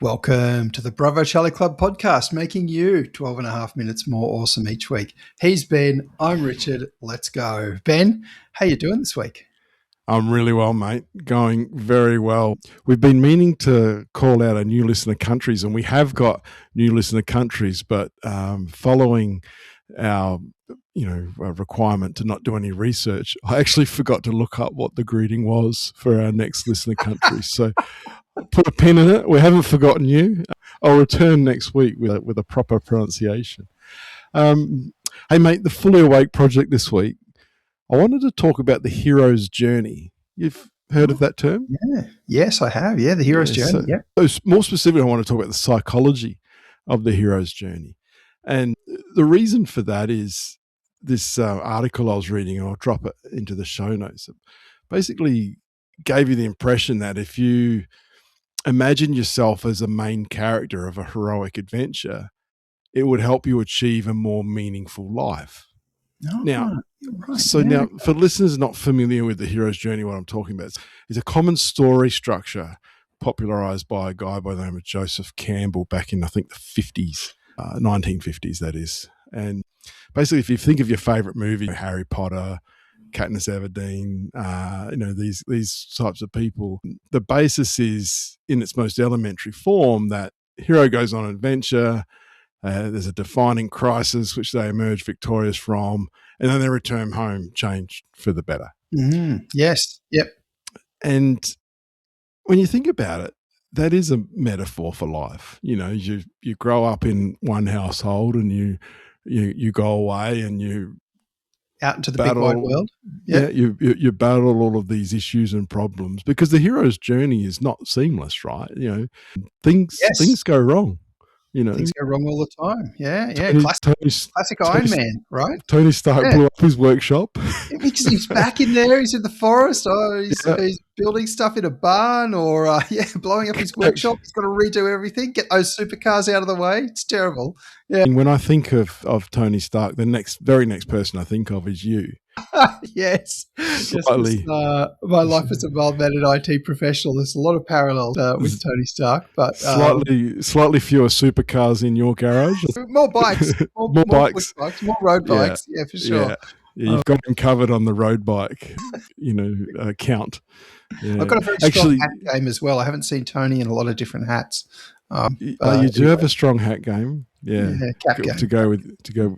Welcome to the Bravo Charlie Club podcast, making you 12 and a half minutes more awesome each week. He's Ben, I'm Richard, let's go. Ben, how you doing this week? I'm really well, mate. Going very well. We've been meaning to call out our new listener countries, and we have got new listener countries, but following our requirement to not do any research, I actually forgot to look up what the greeting was for our next listener country. So put a pin in it. We haven't forgotten you. I'll return next week with a proper pronunciation. Hey, mate, the Fully Awake project this week, I wanted to talk about the hero's journey. You've heard of that term? Yeah. Yes, I have. Yeah, the hero's journey. So more specifically, I want to talk about the psychology of the hero's journey. And the reason for that is this article I was reading, and I'll drop it into the show notes. It basically gave you the impression that if you imagine yourself as a main character of a heroic adventure, it would help you achieve a more meaningful life. Oh, now, right. Now, for listeners not familiar with the hero's journey, what I'm talking about is a common story structure popularized by a guy by the name of Joseph Campbell back in, I think, the 50s, 1950s, that is. And basically, if you think of your favorite movie, Harry Potter, Katniss Everdeen, these types of people, the basis is, in its most elementary form, that hero goes on an adventure. There's a defining crisis which they emerge victorious from, and then they return home changed for the better. Mm-hmm. Yes. Yep. And when you think about it, that is a metaphor for life. You know, you grow up in one household, and you go away and you out into the big wide world. Yep. Yeah, you battle all of these issues and problems, because the hero's journey is not seamless, right? You know, things go wrong. You know, things go wrong all the time. Yeah. Classic Iron Man, right? Tony Stark blew up his workshop. Because he's back in there. He's in the forest. He's building stuff in a barn, or blowing up his workshop. He's got to redo everything. Get those supercars out of the way. It's terrible. Yeah. And when I think of Tony Stark, the very next person I think of is you. Yes. My life as a mild mannered IT professional. There's a lot of parallels with Tony Stark, but slightly fewer supercars in your garage. More bikes, more bikes, more road bikes. Yeah, for sure. Yeah, you've got him covered on the road bike, count. Yeah. I've got a very strong hat game as well. I haven't seen Tony in a lot of different hats. You do have a strong hat game. Yeah, cap game. To go with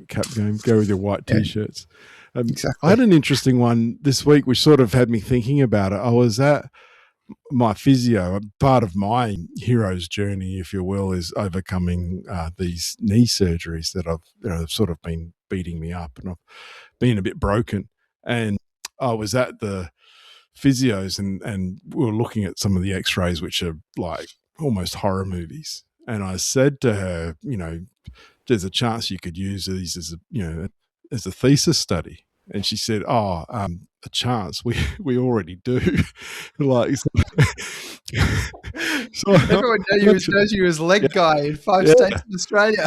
cap game. Go with your white t-shirts. Exactly. I had an interesting one this week, which sort of had me thinking about it. I was at my physio. Part of my hero's journey, if you will, is overcoming these knee surgeries that have sort of been beating me up, and I've been a bit broken. And I was at the physios, and we were looking at some of the x-rays, which are like almost horror movies. And I said to her, there's a chance you could use these as a thesis study. And she said, a chance, we already do. So everyone knows you as leg guy in 5 states in Australia.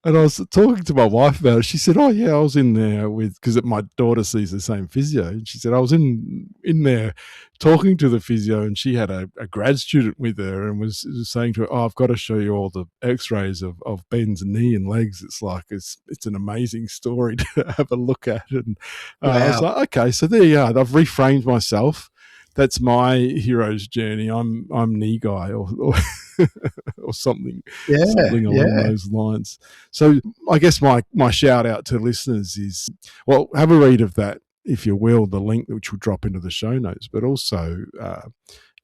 And I was talking to my wife about it. She said, I was in there because my daughter sees the same physio. And she said, I was in there talking to the physio, and she had a grad student with her, and was saying to her, I've got to show you all the x-rays of Ben's knee and legs. It's like, it's an amazing story to have a look at. And I was like, okay, so there you are. I've reframed myself. That's my hero's journey. I'm knee guy or something along those lines. So I guess my shout out to listeners is, well, have a read of that, if you will, the link which will drop into the show notes. But also,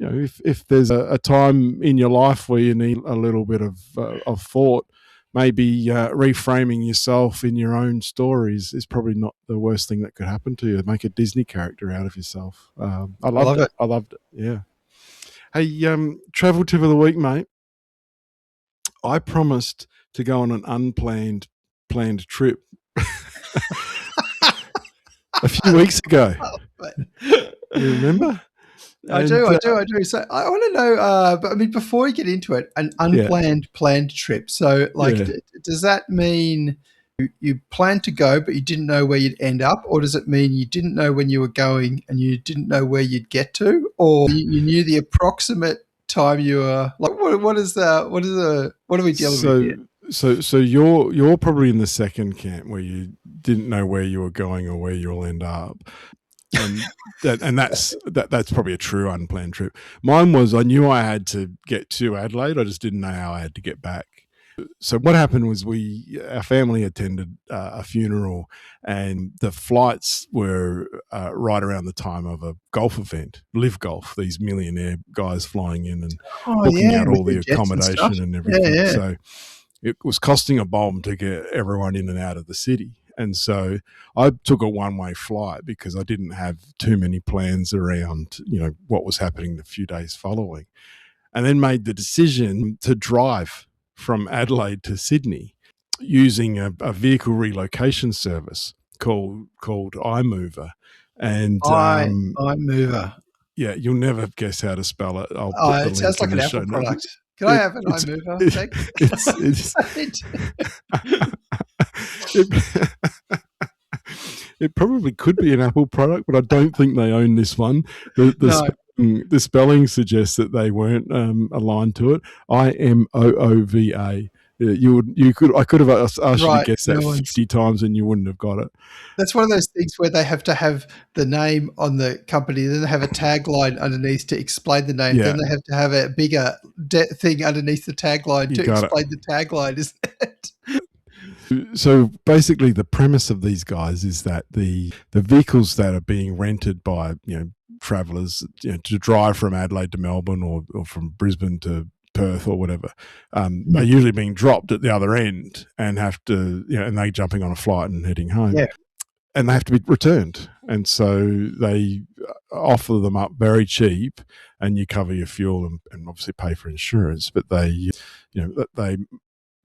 if there's a time in your life where you need a little bit of thought, maybe reframing yourself in your own stories is probably not the worst thing that could happen to you. Make a Disney character out of yourself. I loved it. I loved it. Yeah. Hey, travel tip of the week, mate. I promised to go on an unplanned trip a few weeks ago. You remember? I do. So I want to know, but I mean, before we get into it, an planned trip. So, does that mean you planned to go, but you didn't know where you'd end up? Or does it mean you didn't know when you were going and you didn't know where you'd get to? Or you knew the approximate time you were like, what are we dealing with here? So you're probably in the second camp where you didn't know where you were going or where you'll end up. And that's probably a true unplanned trip. Mine was, I knew I had to get to Adelaide. I just didn't know how I had to get back. So what happened was our family attended a funeral, and the flights were right around the time of a golf event, Live Golf, these millionaire guys flying in and booking out all the accommodation and everything. Yeah. So it was costing a bomb to get everyone in and out of the city. And so I took a one-way flight because I didn't have too many plans around, what was happening the few days following, and then made the decision to drive from Adelaide to Sydney using a vehicle relocation service called iMover. And iMover. Yeah, you'll never guess how to spell it. I'll put the it sounds like an Apple product. Can I have an iMover? It probably could be an Apple product, but I don't think they own this one. The spelling suggests that they weren't aligned to it. iMoova. I could have asked you to guess that 50 times and you wouldn't have got it. That's one of those things where they have to have the name on the company, then they have a tagline underneath to explain the name, then they have to have a bigger thing underneath the tagline to explain the tagline, isn't it? So basically the premise of these guys is that the vehicles that are being rented by travellers to drive from Adelaide to Melbourne or from Brisbane to Perth or whatever, are usually being dropped at the other end and have to, and they jumping on a flight and heading home. Yeah. And they have to be returned. And so they offer them up very cheap, and you cover your fuel and obviously pay for insurance, but they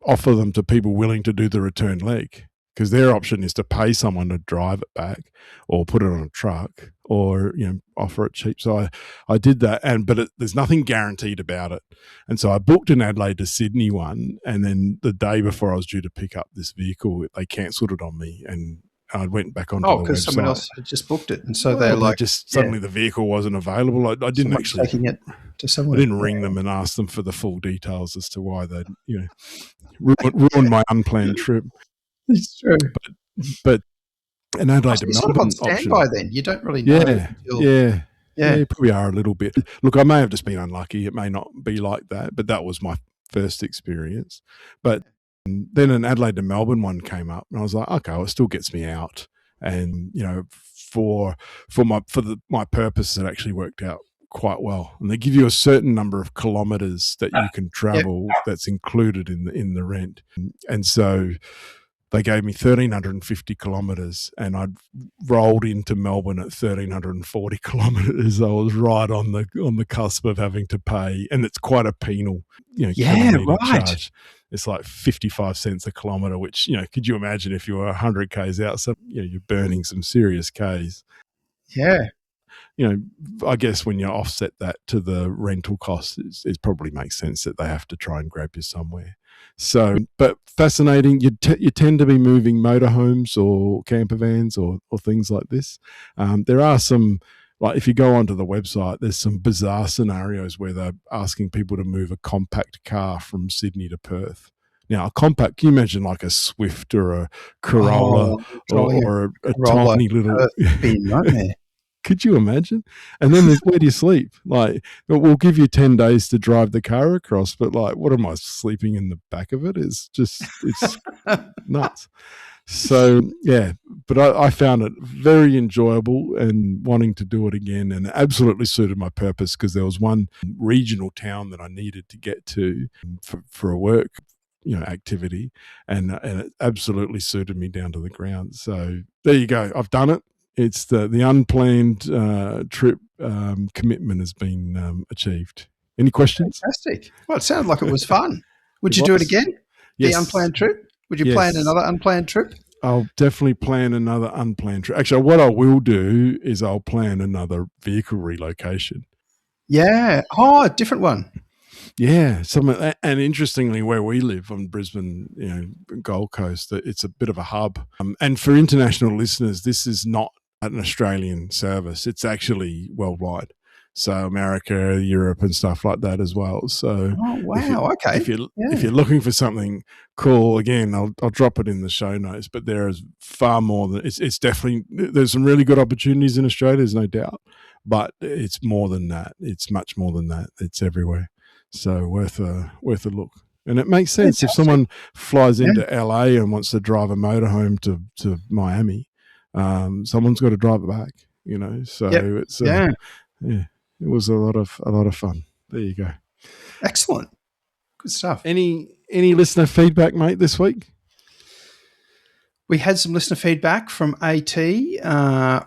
offer them to people willing to do the return leg, because their option is to pay someone to drive it back or put it on a truck or offer it cheap. So I did that, but there's nothing guaranteed about it. And so I booked an Adelaide to Sydney one, and then the day before I was due to pick up this vehicle, they cancelled it on me, and I went back onto the website. Because someone else had just booked it, and so suddenly the vehicle wasn't available. I didn't actually taking it to someone. I didn't ring them and ask them for the full details as to why they'd ruined my unplanned trip. It's true, but an Adelaide to Melbourne on standby. Then you don't really know. Yeah, you probably are a little bit. Look, I may have just been unlucky. It may not be like that, but that was my first experience. But then an Adelaide to Melbourne one came up, and I was like, okay, well, it still gets me out, and for my purpose, it actually worked out quite well. And they give you a certain number of kilometres that you can travel that's included in the rent, and so they gave me 1,350 kilometres, and I'd rolled into Melbourne at 1,340 kilometres. I was right on the cusp of having to pay, and it's quite a penal, charge. It's like 55 cents a kilometre, which, could you imagine if you were 100 Ks out? So, you're burning some serious Ks. Yeah. I guess when you offset that to the rental costs, it probably makes sense that they have to try and grab you somewhere. So, but fascinating. You tend to be moving motorhomes or camper vans or things like this. There are some, like if you go onto the website, there's some bizarre scenarios where they're asking people to move a compact car from Sydney to Perth. Now, a compact, can you imagine like a Swift or a Corolla or a tiny little nightmare. Could you imagine? And then where do you sleep? Like, we'll give you 10 days to drive the car across, but like, what am I sleeping in the back of it? It's nuts. So, yeah, but I found it very enjoyable and wanting to do it again, and it absolutely suited my purpose because there was one regional town that I needed to get to for a work activity, and it absolutely suited me down to the ground. So there you go. I've done it. It's the unplanned trip commitment has been achieved. Any questions? Fantastic. Well, it sounded like it was fun. Would you do it again? Yes. The unplanned trip? Would you plan another unplanned trip? I'll definitely plan another unplanned trip. Actually, what I will do is I'll plan another vehicle relocation. Yeah. Oh, a different one. Yeah, and interestingly, where we live on Brisbane, Gold Coast, it's a bit of a hub. And for international listeners, this is not an Australian service; it's actually worldwide. So America, Europe, and stuff like that as well. So, oh wow, okay. If you're looking for something cool, again, I'll drop it in the show notes. But there is far more than it's definitely. There's some really good opportunities in Australia, there's no doubt. But it's more than that. It's much more than that. It's everywhere. So worth a look. And it makes sense if someone flies into LA and wants to drive a motorhome to Miami, someone's got to drive it back. So it's it was a lot of fun. There you go. Excellent. Good stuff. Any listener feedback, mate, this week? We had some listener feedback from AT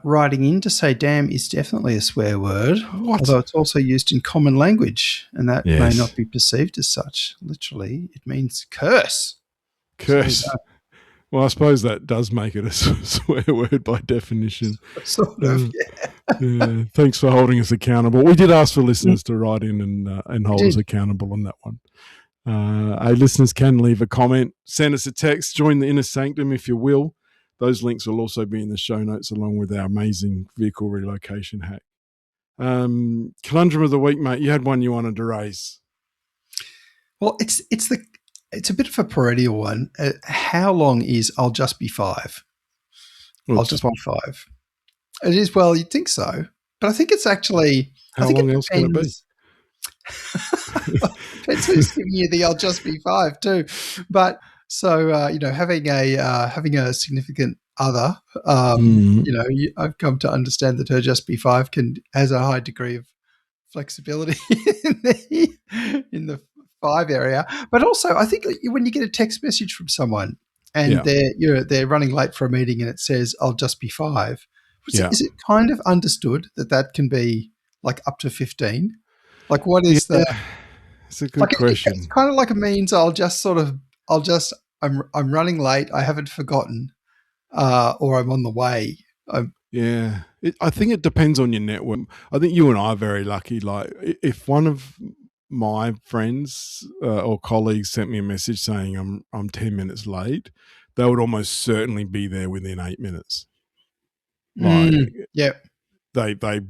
writing in to say damn is definitely a swear word, although it's also used in common language, and that may not be perceived as such. Literally, it means curse. Curse. So, well, I suppose that does make it a swear word by definition. Sort of, yeah. Thanks for holding us accountable. We did ask for listeners to write in and hold us accountable on that one. Our listeners can leave a comment, send us a text, join the Inner Sanctum if you will. Those links will also be in the show notes along with our amazing vehicle relocation hack. Conundrum of the week, mate. You had one you wanted to raise. Well, it's a bit of a perennial one. How long is I'll just be five? I'll just be five. It is, well, you'd think so. But I think it's actually... How long else can it be? Depends who's giving you the I'll just be five too. But so, having a significant other, I've come to understand that her just be five has a high degree of flexibility in the five area. But also, I think when you get a text message from someone and they're running late for a meeting and it says I'll just be five, is it kind of understood that can be like up to 15? Like what is the? It's a good question. It's kind of like it means I'm running late. I haven't forgotten, or I'm on the way. I think it depends on your network. I think you and I are very lucky. Like if one of my friends or colleagues sent me a message saying I'm 10 minutes late, they would almost certainly be there within 8 minutes. They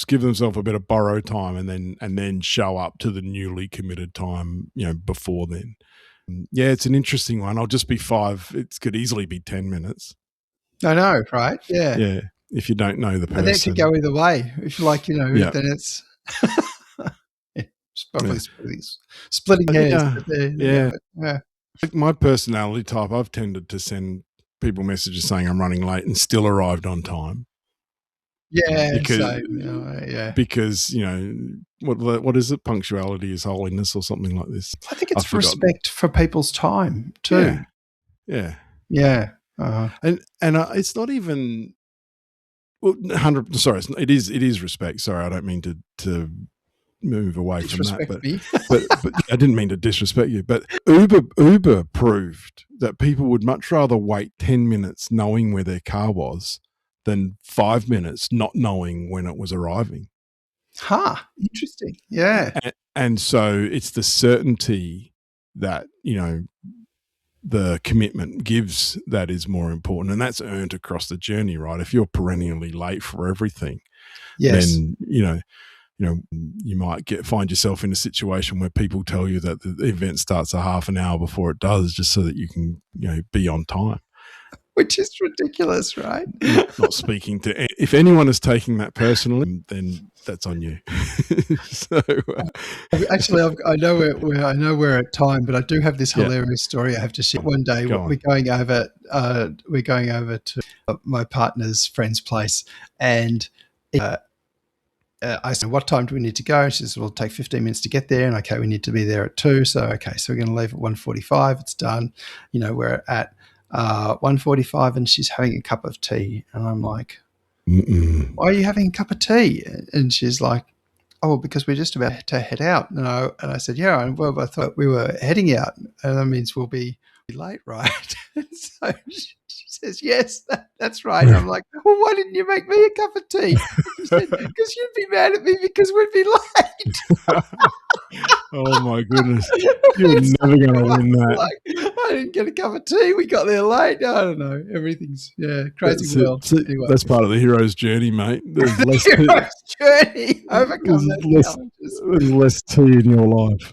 give themselves a bit of borrow time and then show up to the newly committed time, before then. Yeah, it's an interesting one. I'll just be five. It could easily be 10 minutes. I know, right? Yeah. Yeah. If you don't know the person. And that could go either way. If you like, then it's it's probably splitting hairs. Like my personality type, I've tended to send people messages saying I'm running late and still arrived on time. Yeah, because what is it? Punctuality is holiness, or something like this. I think it's respect for people's time too. Yeah. And it's not even 100. Sorry, it is respect. Sorry, I don't mean to move away from that, but I didn't mean to disrespect you. But Uber proved that people would much rather wait 10 minutes knowing where their car was than 5 minutes not knowing when it was arriving. Interesting. Yeah. And so it's the certainty that, the commitment gives that is more important. And that's earned across the journey, right? If you're perennially late for everything, then, you might find yourself in a situation where people tell you that the event starts a half an hour before it does, just so that you can, be on time. Which is ridiculous, right? Not speaking to if anyone is taking that personally, then that's on you. Actually, I know we're at time, but I do have this hilarious story I have to share. One day we're going over to my partner's friend's place, and I said, "What time do we need to go?" She says, "Well, it'll take 15 minutes to get there." And okay, we need to be there at 2. So we're going to leave at 1:45. It's done. We're at 1:45 and she's having a cup of tea. And I'm like, why are you having a cup of tea? And she's like, oh, because we're just about to head out. And I said, yeah, well, I thought we were heading out. And that means we'll be late, right? And so she says, yes, that's right. I'm like, well, why didn't you make me a cup of tea? She said, because you'd be mad at me because we'd be late. Oh my goodness. You're never going to win that. I didn't get a cup of tea. We got there late. I don't know. Everything's crazy world. Anyway. That's part of the hero's journey, mate. There's less hero's journey. Overcome those challenges. There's less tea in your life.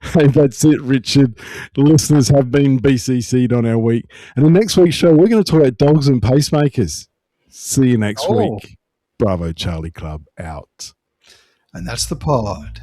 Hey, that's it, Richard. The listeners have been BCC'd on our week. And in next week's show, we're going to talk about dogs and pacemakers. See you next week. Bravo Charlie Club out. And that's the pod.